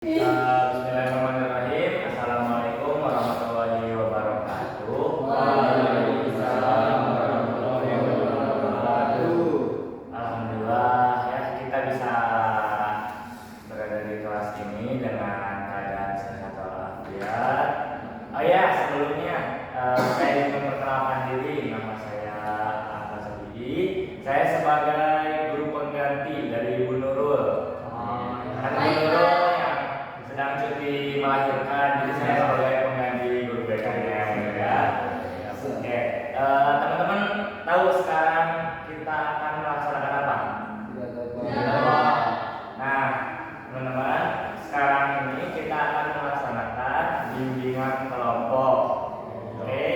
Bismillahirrahmanirrahim. Assalamualaikum warahmatullahi wabarakatuh. Waalaikumsalam warahmatullahi wabarakatuh. Alhamdulillah ya kita bisa berada di kelas ini dengan keadaan sehat walafiat. Oh ya, sebelumnya saya ingin memperkenalkan diri. Nama saya Ahmad Sabidi. Saya sebagai guru pengganti dari Ibu Nurul. Ibu Nurul sedang cuti melahirkan, jadi saya sebagai pengganti guru BK-nya ya. Oke, teman-teman tahu sekarang kita akan melaksanakan apa? Nah, teman-teman, sekarang ini kita akan melaksanakan bimbingan kelompok. Oke,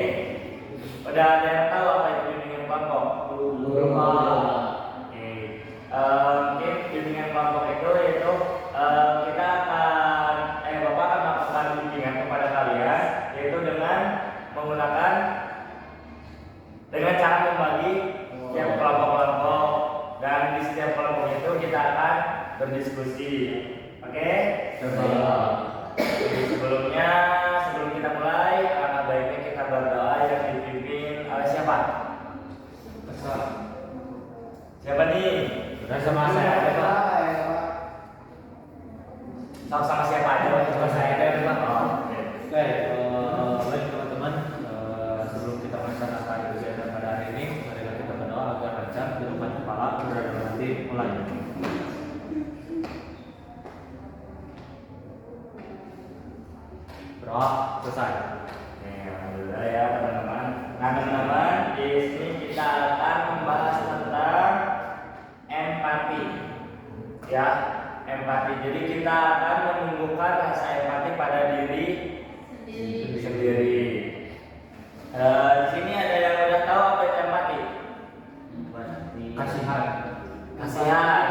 udah ada yang tahu apa itu bimbingan kelompok? Belum. Oke, mungkin bimbingan kelompok itu yaitu kita akan Bapak akan melakukan bimbingan kepada kalian yaitu dengan menggunakan dengan cara membagi setiap kelompok-kelompok, dan di setiap kelompok itu kita akan berdiskusi. Oke? Jadi sebelum kita mulai, alangkah baiknya kita berdoa yang dipimpin oleh siapa? Siapa nih? Sudah sama saya, Pak. Sama siapa aja? Sama saya aja, Pak. Oke, baik teman-teman. Sebelum kita melaksanakan kegiatan pada hari ini, mari kita berdoa agar lancar, tundukkan kepala, berdoa nanti mulai. Berdoa selesai. Oke, alhamdulillah ya teman-teman. Nah teman-teman, di sini kita akan membahas tentang empati. Ya, empati. Jadi kita akan menumbuhkan rasa empati pada diri sendiri. Di sini ada yang udah tahu apa itu empati? Kasihan. Kasihan.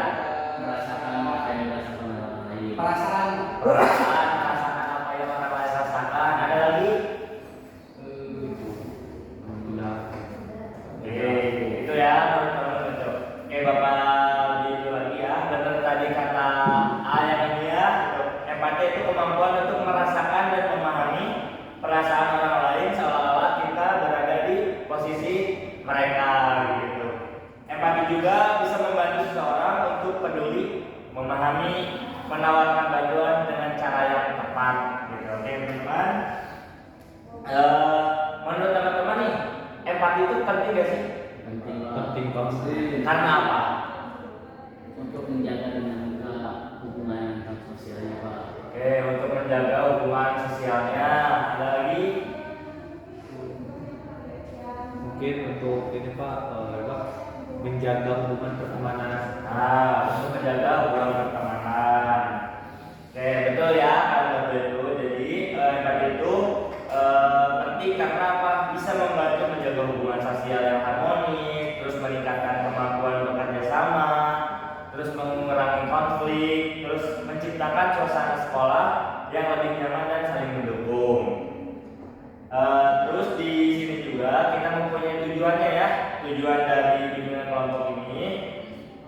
Merasakan apa yang dirasakan orang lain. Perasaan apa yang orang lain rasakan. Ada lagi? Oke, itu ya teman-teman itu. Oke, Bapak itu lagi ya. Benar tadi kata A yang ini ya. Empati itu kemampuan untuk merasakan dan memahami perasaan orang lain seolah-olah kita berada di posisi mereka gitu. Empati juga bisa membantu seseorang untuk peduli, memahami, menawarkan bantuan dengan cara yang tepat gitu. Oke, teman-teman. Menurut teman-teman nih, empati itu penting gak sih? Penting banget. Karena apa? Untuk menjaga dinamika hubungan antar sosialnya, Pak. Oke, untuk menjaga hubungan sosialnya. Ada lagi? Mungkin untuk ini Pak, menjaga hubungan pertemanan. Nah, untuk menjaga hubungan pertemanan. Oke, betul ya, kalau itu. Jadi empati itu penting karena apa? Bisa membantu menjaga hubungan sosial yang harmonis, terus meningkatkan kemampuan bekerja sama, terus mengurangi konflik, terus menciptakan suasana sekolah yang lebih nyaman dan saling mendukung. Terus di sini juga kita mempunyai tujuannya ya. Tujuan dari bimbingan kelompok ini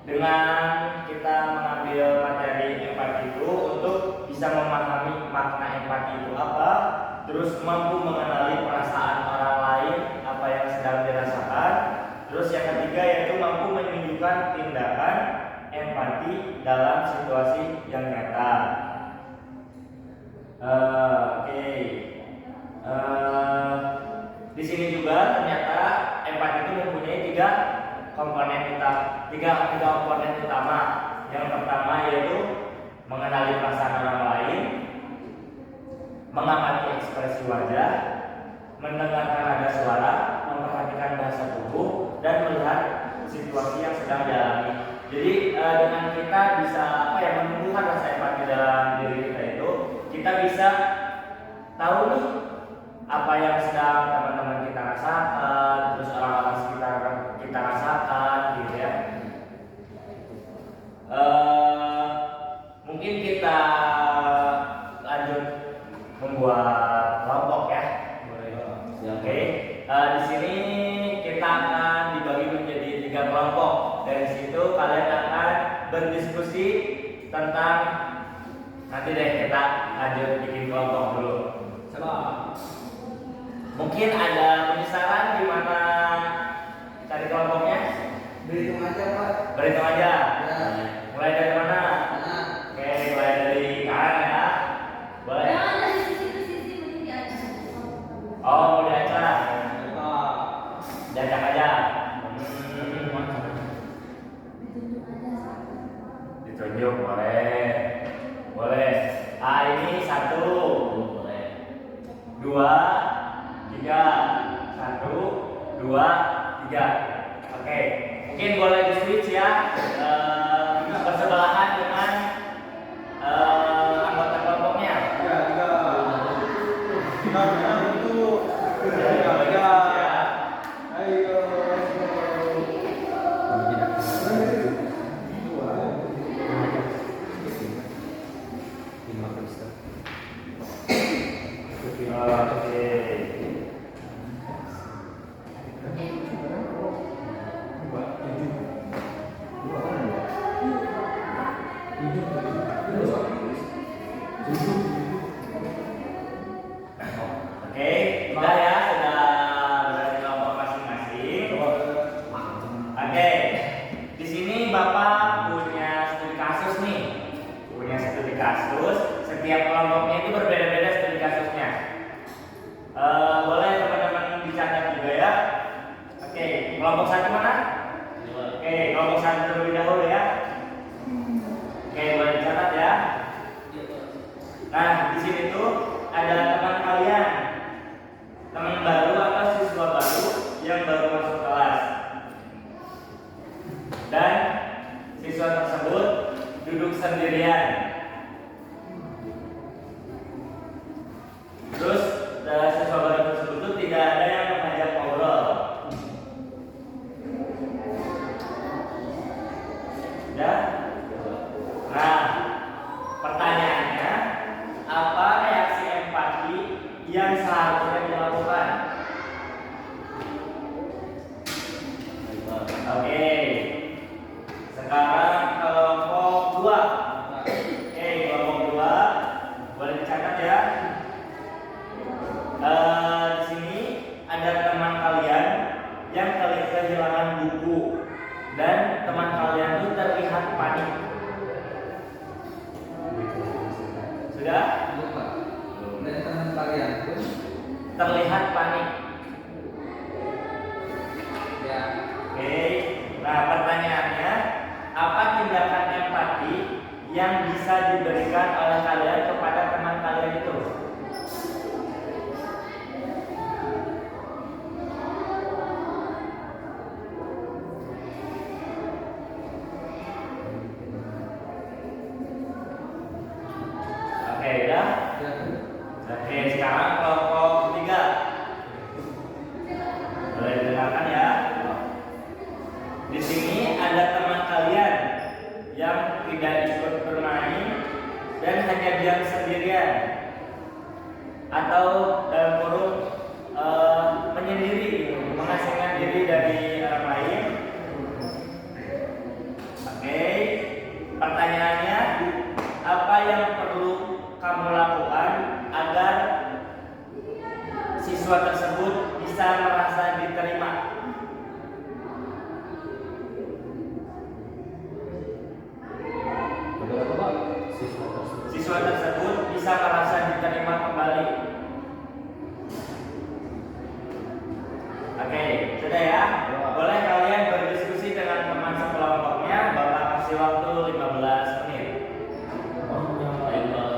dengan kita mengambil materi empati itu untuk bisa memahami makna empati itu apa, terus mampu mengenali perasaan orang lain apa yang sedang dirasakan, terus yang ketiga yaitu mampu menunjukkan tindakan empati dalam situasi yang nyata. Oke. Di sini juga ternyata empati itu mempunyai tiga komponen utama. Yang pertama yaitu mengenali perasaan orang lain, mengamati ekspresi wajah, mendengarkan nada suara, memperhatikan bahasa tubuh, dan melihat situasi yang sedang dialami. Jadi dengan kita bisa menumbuhkan rasa empati dalam diri kita itu, kita bisa tahu nih apa yang sedang teman-teman kita rasakan, terus orang-orang sekitar kita rasakan, gitu ya. Mungkin kita lanjut membuat kelompok ya. Oke. Di sini kita akan dibagi menjadi 3 kelompok. Dari situ kalian akan berdiskusi tentang nanti deh kita lanjut bikin kelompok dulu. Coba. Mungkin ada penyesalan gimana cari kelompoknya? Berhitung aja Pak. Berhitung aja. Ya. Mulai dari mana? Nah, Oke, mulai dari kanan ya. Boleh. Jangan dari sisi mending di atas. Oh, mau diacak. Coba. Diacak aja. Ditunjuk boleh. Boleh. Ah, ini 1, Boleh. 2, 3. 1, 2, 3. Oke. Mungkin boleh di switch ya. Bersebelahan dengan anggota kelompoknya. Ya, itu. Ya. Ayo. Oke. Oke, udah ya, sudah berarti kelompok masing-masing. Oke, di sini Bapak punya studi kasus nih, punya studi kasus. Setiap kelompoknya itu berbeda-beda studi kasusnya. Boleh teman-teman dicatat juga ya. Oke, kelompok 1 mana? Oke, kelompok 1 terlebih dahulu ya. Oke, boleh dicatat ya. Nah, di sini tuh ada teman kalian, teman baru atau siswa baru yang baru masuk kelas, dan siswa tersebut duduk sendirian. Terus siswa baru tersebut tuh tidak ada yang mengajak ngobrol. Ya. Nah, pertanyaannya, apa reaksi empati yang seharusnya dilakukan? Oke. Sekarang kelompok 2. Oke, kelompok 2 boleh dicatat ya. Di sini ada teman kalian yang kehilangan buku dan teman kalian itu terlihat panik. Sudah? lupa. Dan teman kalian pun Terlihat panik. ya Oke. Nah, pertanyaannya, apa tindakan empati yang bisa diberikan oleh kalian kepada teman kalian itu? Oke, udah? ya Oke, sekarang kelompok 3. Boleh didengarkan ya. Di sini ada teman kalian yang tidak ikut bermain dan hanya diam sendirian atau dalam kurung menyendiri, mengasingkan diri dari orang lain. Oke, pertanyaannya, apa yang perlu kamu lakukan agar siswa tersebut bisa merasa diterima? Siswa tersebut bisa merasa diterima kembali. Oke, sudah ya. Boleh kalian berdiskusi dengan teman sekelompoknya. Bapak kasih waktu 15 menit. Baik, Pak.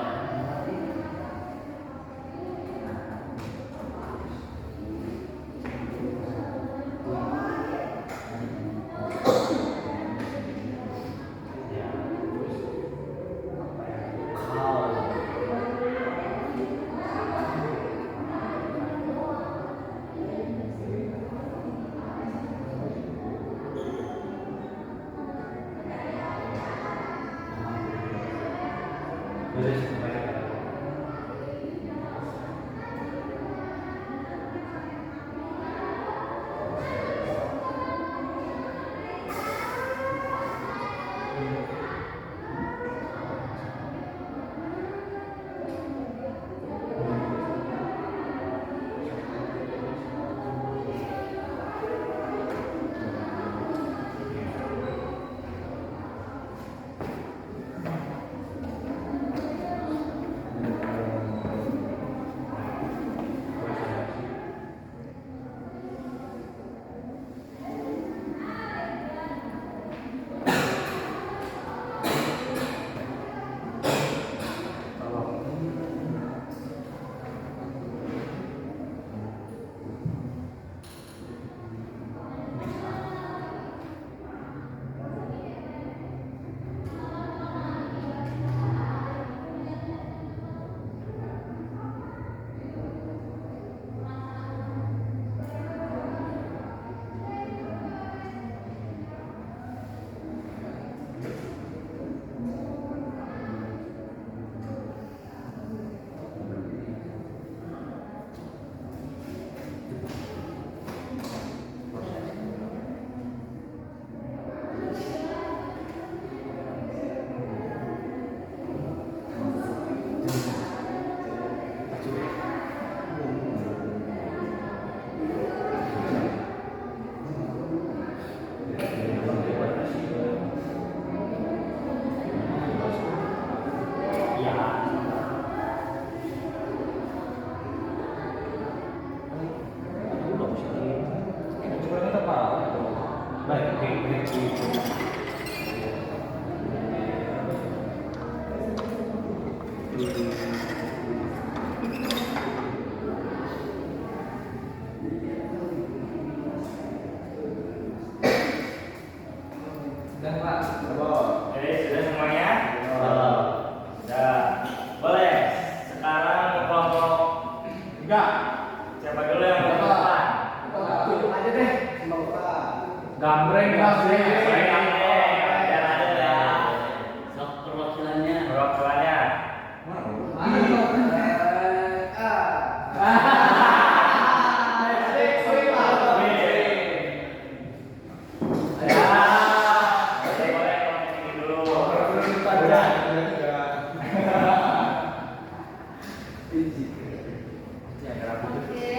Ya, ada apa tuh? Oke,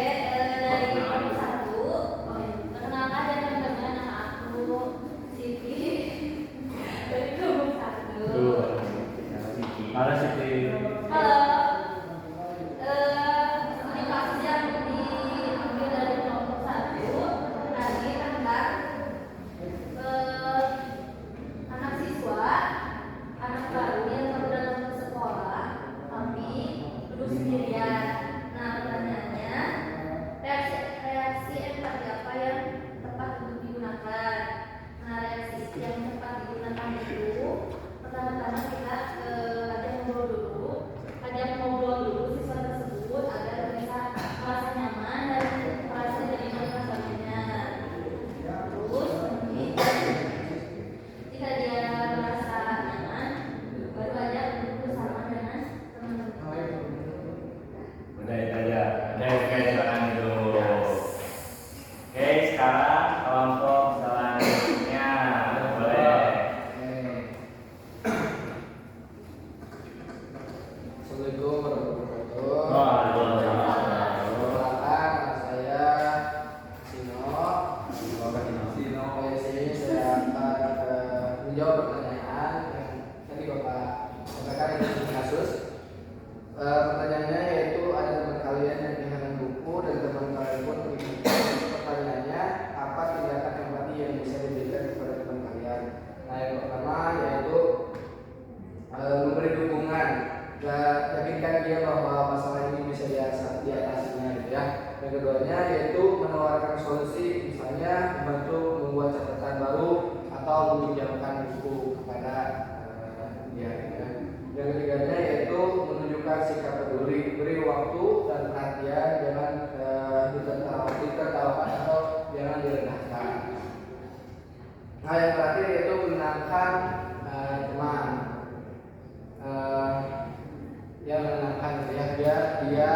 dari nomor 1, perkenalkan ya teman-teman, nama aku Siti. Dari nomor 1. Halo Siti. Halo. Studi kasus yang diambil dari kelompok 1 tadi tentang anak siswa, anak baru yang baru datang ke sekolah tapi duduk sendirian. Nah, pertanyaannya, reaksi empati apa yang tepat untuk digunakan? Nah, reaksi yang tepat digunakan itu pertama-tama kita ajak ngobrol dulu siswa tersebut agar bisa merasa nyaman dan merasa diterima dengan sebagainya. Terus jika dia merasa nyaman, baru ajak untuk bersama dengan teman-teman. Udah itu aja. Oke, silakan dulu. Oke, sekarang kelompok selanjutnya boleh. Assalamualaikum warahmatullahi Waalaikumsalam. Perkenalkan, saya Sino. Sino PSI. Saya akan menjawab pertanyaan yang tadi Bapak sampaikan di kasus. Pertanyaannya yaitu ada teman kalian yang kehilangan buku dan teman kalian pun begitu. Pertanyaannya, apa tindakan empati yang bisa diberikan kepada teman kalian? Nah, yang pertama yaitu memberi dukungan. Yakinkan dia bahwa masalah ini bisa diatasinya gitu ya. Yang keduanya yaitu menawarkan solusi, misalnya membantu membuat catatan baru atau meminjamkan buku kepada dia gitu ya. Yang ketiganya yaitu menunjukkan sikap peduli, beri waktu dan perhatian, jangan ditertawakan atau jangan direndahkan. Nah, yang terakhir yaitu menenangkan teman. Yang menenangkan dia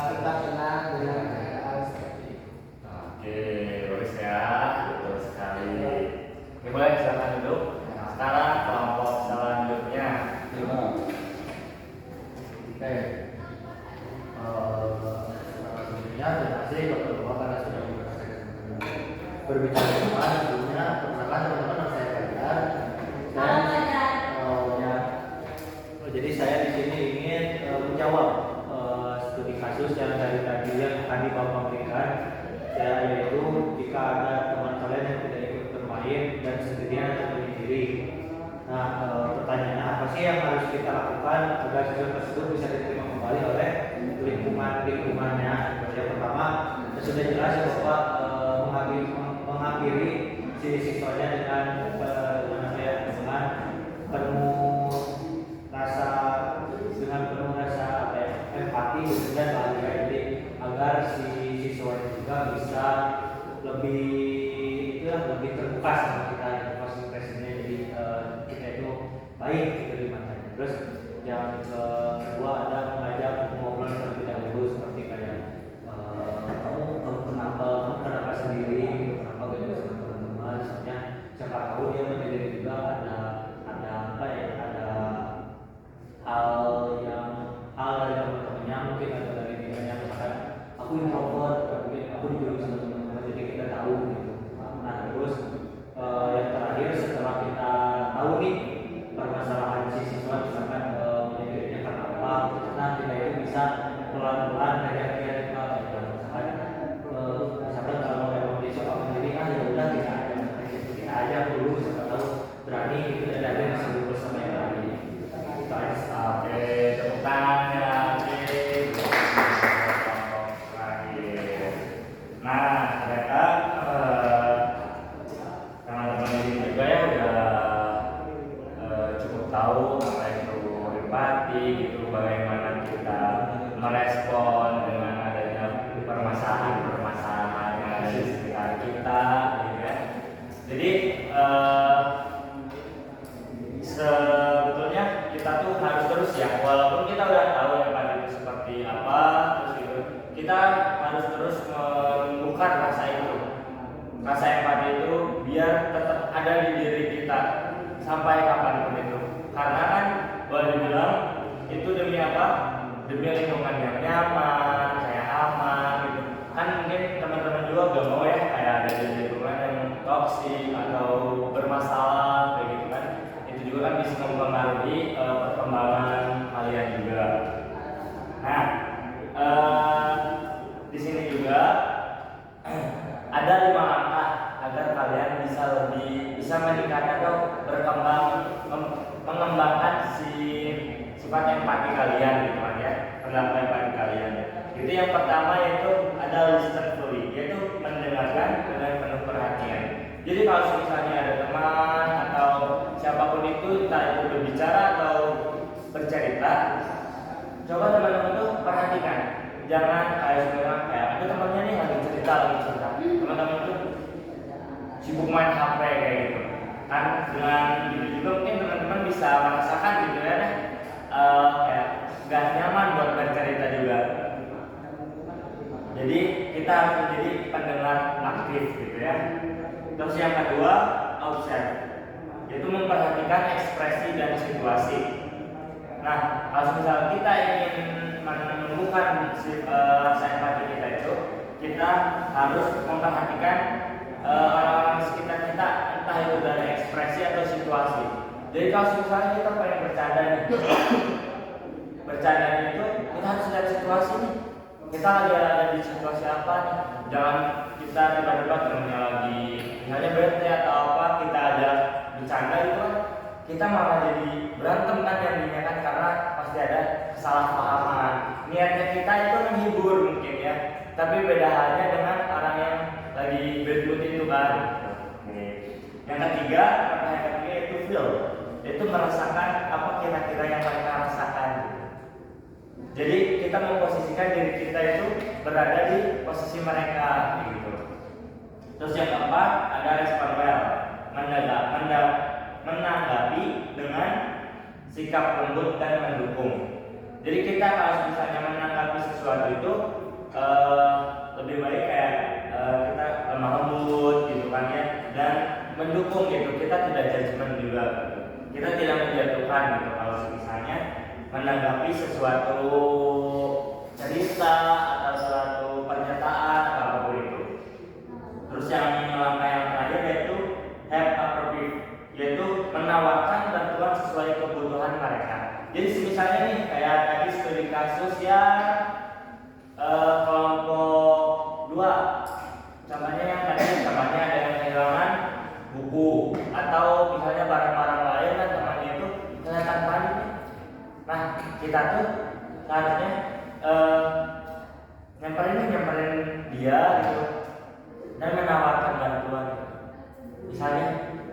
tetap tenang dengan keadaan seperti itu. Oke, bagus ya, betul sekali. Oke, boleh silakan duduk. Sekarang kelompok selanjutnya. Oke. Sebelumnya terima kasih Bapak Bapak karena sudah berbicara teman. Sebelumnya perkenalkan teman-teman nama saya Fajar. Halo, Fajar. Jadi saya di sini ingin menjawab studi kasus yang dari tadi yang tadi Bapak berikan. Yaitu jika ada teman kalian yang tidak ikut bermain dan sendirian atau menyendiri. Nah, pertanyaannya apa sih yang harus kita lakukan agar siswa tersebut bisa diterima kembali oleh lingkungannya? Yang pertama, sudah jelas ya Bapak menghampiri si siswanya dengan penuh rasa empati dan bahagia, jadi agar si siswa juga bisa lebih terbuka sama kita, fasilitasnya, jadi kita itu baik gitu di matanya. Terus yang kedua ada mengajak ngobrol terlebih dahulu, seperti kayak kamu kenapa sendiri, kenapa gak juga sama teman-teman, misalnya siapa tahu dia menyendiri juga ada hal dari teman-temannya, mungkin ada dari dia yang misalkan aku introvert, mungkin aku dijauhi sama teman-teman, jadi kita tahu gitu. Nah, terus yang terakhir, setelah kita tahu nih permasalahan si siswa, misalkan menyendirinya karena apa, nah kita itu bisa pelan-pelan ngajak dia juga gitu. Misalkan kalau memang dia suka menyendiri, ya udah kita aja dulu, siapa tahu berani gitu, dan ada yang bisa bersama yang lain. Oke, tepuk tangan ya. Nah, ternyata teman-teman ini juga ya udah cukup tahu apa itu empati gitu, bagaimana kita merespon dengan adanya permasalahan yang ada di sekitar kita, gitu kan. Jadi sebetulnya kita tuh harus terus ya, walaupun kita udah tahu empati itu seperti apa, terus gitu, kita harus terus membuka rasa empati itu biar tetap ada di diri kita sampai kapanpun itu. Karena kan boleh dibilang itu demi apa? demi lingkungan yang nyaman, kayak aman gitu. Kan mungkin teman-teman juga gak mau ya kayak ada di lingkungan yang toksik atau bermasalah kayak gitu kan. Itu juga kan bisa mempengaruhi perkembangan kalian juga. Nah, di sini juga ada 5 langkah agar kalian bisa meningkatkan atau berkembang mengembangkan sifat empati kalian gitu kan ya, perilaku empati kalian. Itu yang pertama yaitu ada listen fully, yaitu mendengarkan dengan penuh perhatian. Jadi kalau misalnya ada teman atau siapapun itu, entah itu berbicara atau bercerita, coba teman-teman tuh perhatikan. Jangan kayak ada temannya nih lagi cerita, teman-teman tuh sibuk main HP kayak gitu. Kan dengan gitu juga mungkin teman-teman bisa merasakan gitu ya, kayak gak nyaman buat bercerita juga. Jadi kita harus menjadi pendengar aktif gitu ya. Terus yang kedua, observe, yaitu memperhatikan ekspresi dan situasi. Nah, kalau misalnya kita ingin menumbuhkan rasa empati kita itu, kita harus memperhatikan orang-orang sekitar kita, entah itu dari ekspresi atau situasi. Jadi kalau misalnya kita pengen bercanda nih, bercandanya itu kita harus lihat situasi nih. Kita lagi ada di situasi apa nih? Jangan kita tiba-tiba temennya lagi misalnya bete atau apa, kita aja bercanda itu kan kita malah jadi berantem kan jadinya kan, karena pasti ada kesalahpahaman. Niatnya kita itu menghibur mungkin ya, tapi beda halnya dengan orang yang lagi bad mood itu kan. Yang ketiga itu feel, yaitu merasakan apa kira-kira yang mereka rasakan. Jadi kita memposisikan diri kita itu berada di posisi mereka gitu. Terus yang keempat ada respon well, menanggapi dengan sikap lembut dan mendukung. Jadi kita kalau misalnya menanggapi sesuatu itu lebih baik kayak kita lemah lembut gitu kan ya, dan mendukung gitu. Kita tidak judgement juga, kita tidak menjatuhkan gitu kalau misalnya menanggapi sesuatu cerita atau suatu pernyataan atau apapun itu. Terus yang langkah yang terakhir yaitu help appropriate, yaitu menawarkan bantuan sesuai kebutuhan mereka. Jadi misalnya nih kayak tadi studi kasus yang kelompok 2, contohnya yang tadi contohnya ada yang kehilangan buku atau misalnya barang-barang lain kan temannya itu kelihatan panik. Nah kita tuh harusnya nyamperin dia gitu dan menawarkan bantuan. Misalnya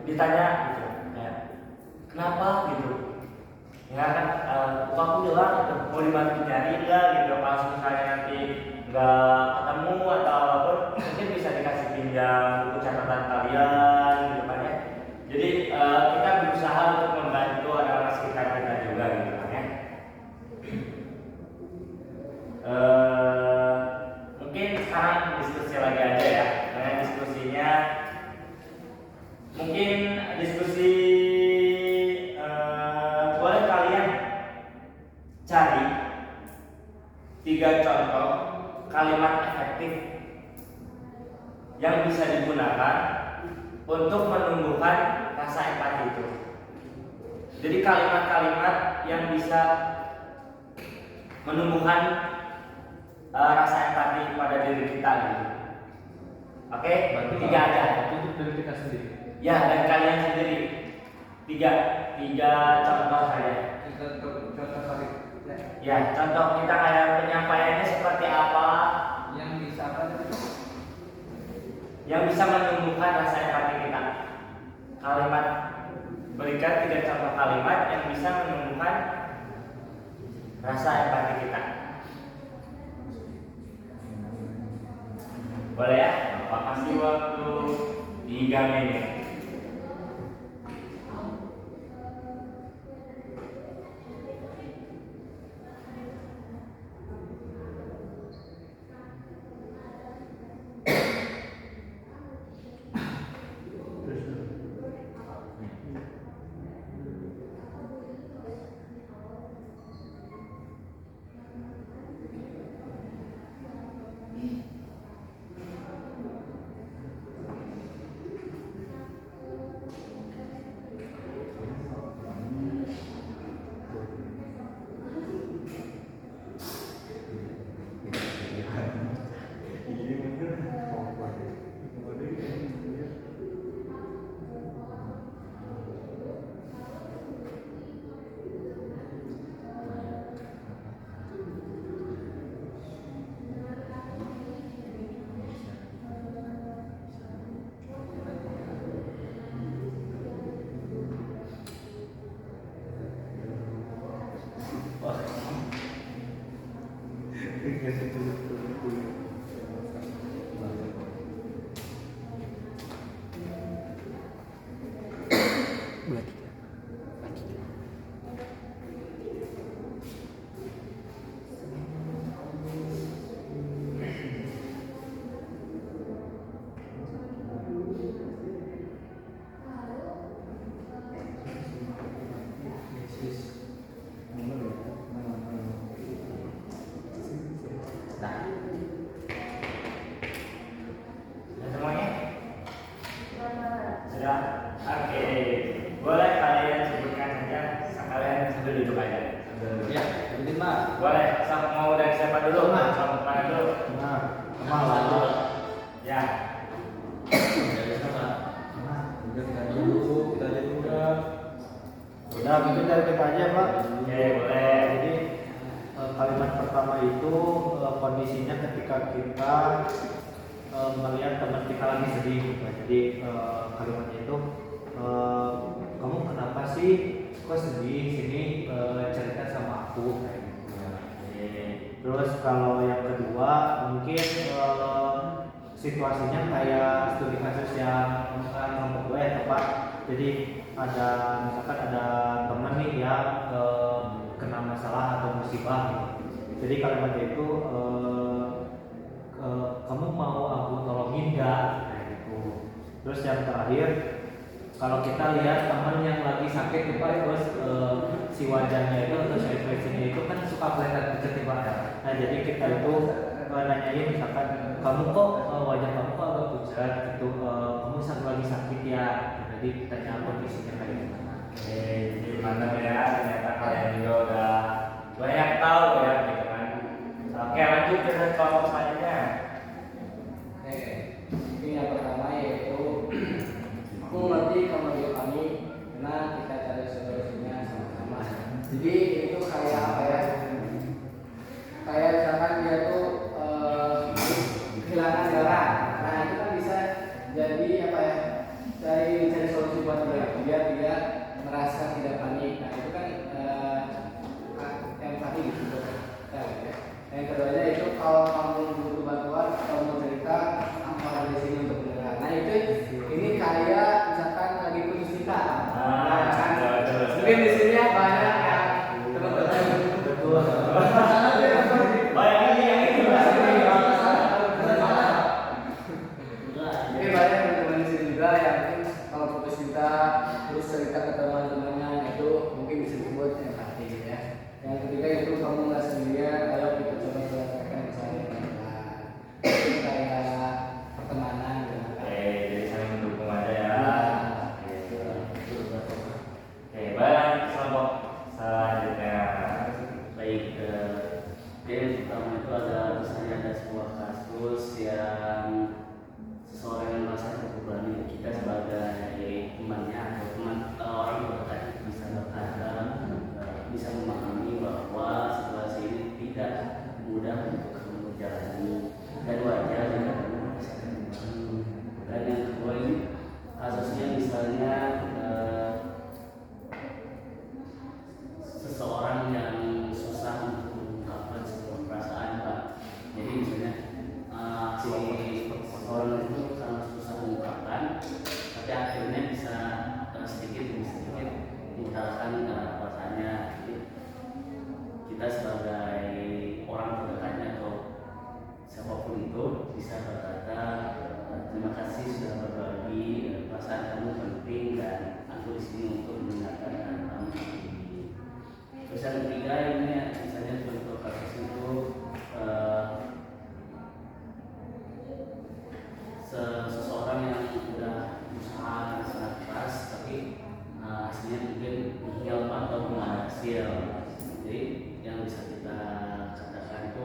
ditanya gitu ya, kenapa gitu ya kan, aku bilang gitu, mau dibantu nyari enggak gitu. Kalau misalnya nanti nggak ketemu atau apapun, mungkin bisa dikasih pinjam buku catatan kalian gitu kan ya. Jadi kita berusaha untuk membantu orang-orang sekitar kita juga gitu kan ya. Mungkin sekarang diskusi lagi aja ya. Nah, diskusinya mungkin diskusi boleh kalian cari 3 contoh kalimat efektif yang bisa digunakan untuk menumbuhkan rasa empati itu. Jadi kalimat-kalimat yang bisa menumbuhkan rasa empati pada diri kita gitu. Oke, 3 aja. Untuk diri kita sendiri. Ya, dan kalian sendiri. 3 contoh saja. Contoh kali Ya, contoh kita kayak penyampaiannya seperti apa yang bisa apa tadi? yang bisa menumbuhkan rasa empati kita. Kalimat, berikan 3 contoh kalimat yang bisa menumbuhkan rasa empati kita. Boleh ya? Bapak kasih waktu 3 menit. Nah, Sudah semuanya? Sudah? Oke. Boleh kalian sebutkan saja, kalian sambil duduk aja. Sambil duduk. Ya, jadi Pak. Boleh, mau dari siapa dulu? Mau kemana dulu? Nah, lalu. Ya. dari siapa? Udah kita dulu, kita aja udah. Udah, mungkin dari kita aja Pak. Oke, boleh. Jadi kalimat pertama itu kondisinya ketika kita melihat teman kita lagi sedih gitu. Jadi kalimatnya itu kamu kenapa sih kok sedih sini cerita sama aku kayak gitu. Terus kalau yang kedua mungkin situasinya kayak studi kasus yang nomor 2 ya Pak. Jadi ada misalkan ada teman nih yang kena masalah atau musibah gitu. Jadi kalimatnya itu kamu mau aku tolongin nggak kayak gitu. Terus yang terakhir kalau kita lihat teman yang lagi sakit nih Pak, terus si wajahnya itu atau si ekspresinya itu kan suka kelihatan pucat nih Pak. Nah jadi kita itu nanyain misalkan kamu kok wajah kamu kok agak pucat gitu, kamu lagi sakit ya. Jadi tanya kondisinya kayak gimana. Oke, jadi mantap ya. Ternyata kalian juga udah banyak tahu ya gitu kan. Oke, lanjut ke kelompok selanjutnya. Oke, ini yang pertama yaitu aku ngerti kamu juga kami karena kita cari solusinya sama-sama. Jadi itu kayak apa ya? Kayak misalkan dia tuh kehilangan darah. Nah itu kan bisa jadi apa ya? Cari solusi buat dia biar dia merasa tidak panik. Nah itu kan empati gitu buat kita ya. Yang keduanya itu kalau kamu butuh bantuan atau mau cerita apa ada di sini untuk mendengar. Nah itu ini kayak misalkan lagi putus cinta. Nah, kan mungkin di sini banyak ya teman-teman betul. Banyak yang itu Ini banyak teman-teman di sini juga yang mungkin kalau putus cinta terus cerita ke teman-temannya itu mungkin bisa disebut empati gitu ya. Yang ketiga itu kamu nggak sendirian, ayo kita coba selesaikan masalah yang ada. Itu kayak pertemanan gitu kan. Oke, jadi saling mendukung aja ya. Oke, baik kelompok selanjutnya. Baik, yang pertama itu ada misalnya ada sebuah kasus yang seseorang yang merasa terbebani, kita sebagai temannya atau teman orang terdekat bisa berkata, bisa memahami bahwa situasi ini tidak mudah untuk kamu menjalani dan wajar jika kamu merasakan beban. Dan yang kedua ini kasusnya misalnya seseorang yang susah untuk mengungkapkan sebuah perasaan Pak. Jadi misalnya si seseorang itu sangat susah mengungkapkan, tapi akhirnya bisa sedikit demi sedikit mengutarakan perasaannya. Jadi, kita sebagai orang terdekatnya atau siapapun itu bisa berkata terima kasih sudah berbagi, perasaan kamu penting dan aku di sini untuk mendengarkan kamu. Terus yang ketiga ini ya, misalnya contoh kasus itu seseorang yang sudah berusaha sangat keras tapi hasilnya mungkin nihil atau belum ada hasil. Jadi yang bisa kita katakan itu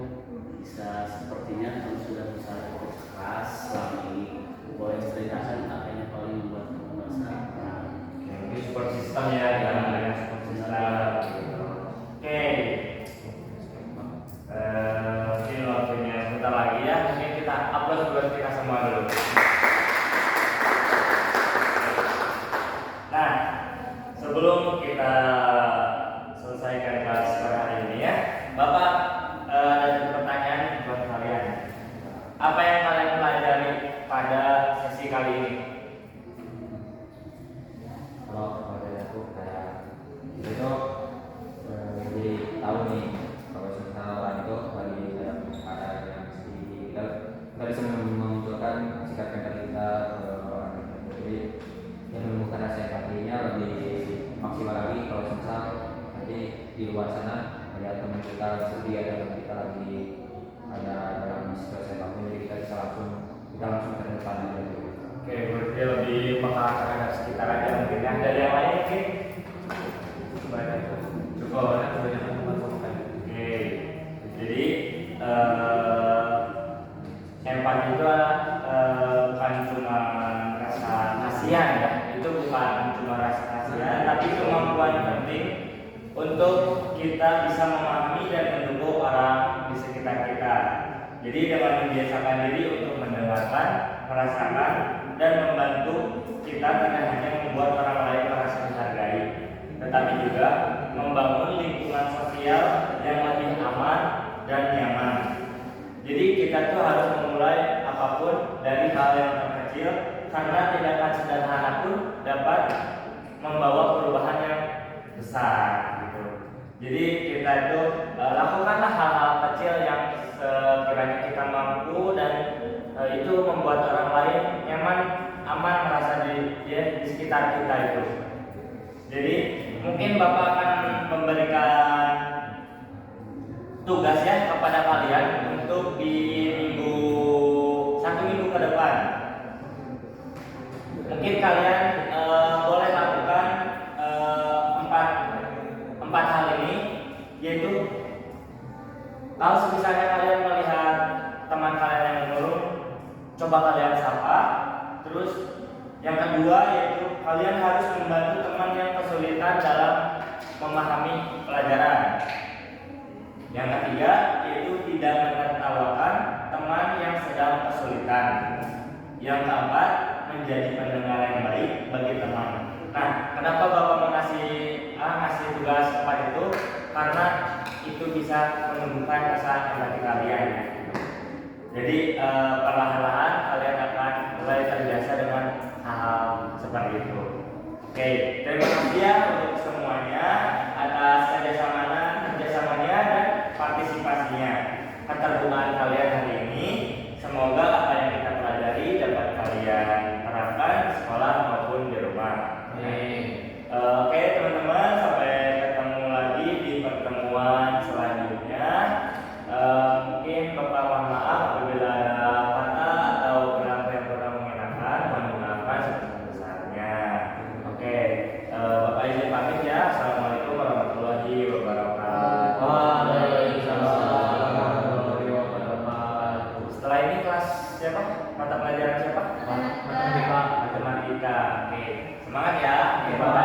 bisa sepertinya kamu sudah berusaha cukup keras selama ini, boleh ceritakan apa yang paling membuat kamu merasa Oke, ini support system ya, dengan support system. Oke. Mungkin waktunya sebentar lagi ya. Mungkin kita upload buat kita semua dulu. Nah, sebelum kita selesaikan kelas pada hari ini ya, Bapak ada pertanyaan buat kalian. Apa yang kalian pelajari pada sesi kali ini? Kalau dari aku kayak itu jadi tahu nih kalau misalnya orang itu lagi kayak ada yang kita bisa memunculkan sikap mental kita ke orang itu. Jadi yang menemukan rasa empatinya lebih maksimal lagi kalau misal nanti di luar sana ada teman kita sedih, ada teman kita lagi ada dalam situasi apapun, jadi kita langsung ke depan aja gitu. Oke, berarti lebih bakal terhadap sekitar aja mungkin. Ada yang lain mungkin? Banyak. Cukup. Kebanyakan teman-teman. Oke, jadi empati itu bukan cuma rasa kasihan ya, itu bukan cuma rasa kasihan, tapi kemampuan penting untuk kita bisa memahami dan mendukung orang di sekitar kita. Jadi dengan membiasakan diri untuk mendengarkan, merasakan, dan membantu, kita tidak hanya membuat orang lain merasa dihargai, tetapi juga membangun lingkungan sosial yang lebih aman dan nyaman. Jadi kita tuh harus memulai apapun dari hal yang terkecil, karena tindakan sederhana pun dapat membawa perubahan yang besar gitu. Jadi kita itu lakukanlah hal-hal kecil yang sekiranya kita mampu dan itu membuat orang lain nyaman, aman, merasa di sekitar kita itu. Jadi mungkin Bapak akan memberikan tugas ya kepada kalian untuk di satu minggu ke depan. Mungkin kalian boleh lakukan empat hal ini, yaitu kalau misalnya kalian melihat teman kalian yang menurun, coba kalian sapa. Terus yang kedua yaitu kalian harus membantu teman yang kesulitan dalam memahami pelajaran. Yang ketiga yaitu tidak menertawakan teman yang sedang kesulitan. Yang keempat, menjadi pendengar yang baik bagi teman. Nah, kenapa Bapak ngasih tugas seperti itu? Karena itu bisa menumbuhkan rasa empati kalian. Jadi perlahan-lahan kalian akan mulai terbiasa dengan hal seperti itu. Oke, terima kasih ya untuk semuanya atas kerjasamanya dan partisipasinya. Keterbukaan kalian hari ini, semoga apa yang kita pelajari dapat kalian terapkan di sekolah maupun di rumah. Oke teman-teman, sampai ketemu lagi di pertemuan selanjutnya. Mungkin Bapak mohon maaf apabila ada kata atau pendapat yang kurang mengenakan, mohon maafkan sebesar-besarnya. Oke, Bapak izin pamit ya. Assalamualaikum warahmatullahi wabarakatuh. Waalaikumsalam warahmatullahi wabarakatuh. Setelah ini kelas siapa? Mata pelajaran siapa? Matematika. Matematika. Oke, semangat ya. Oke, Bapak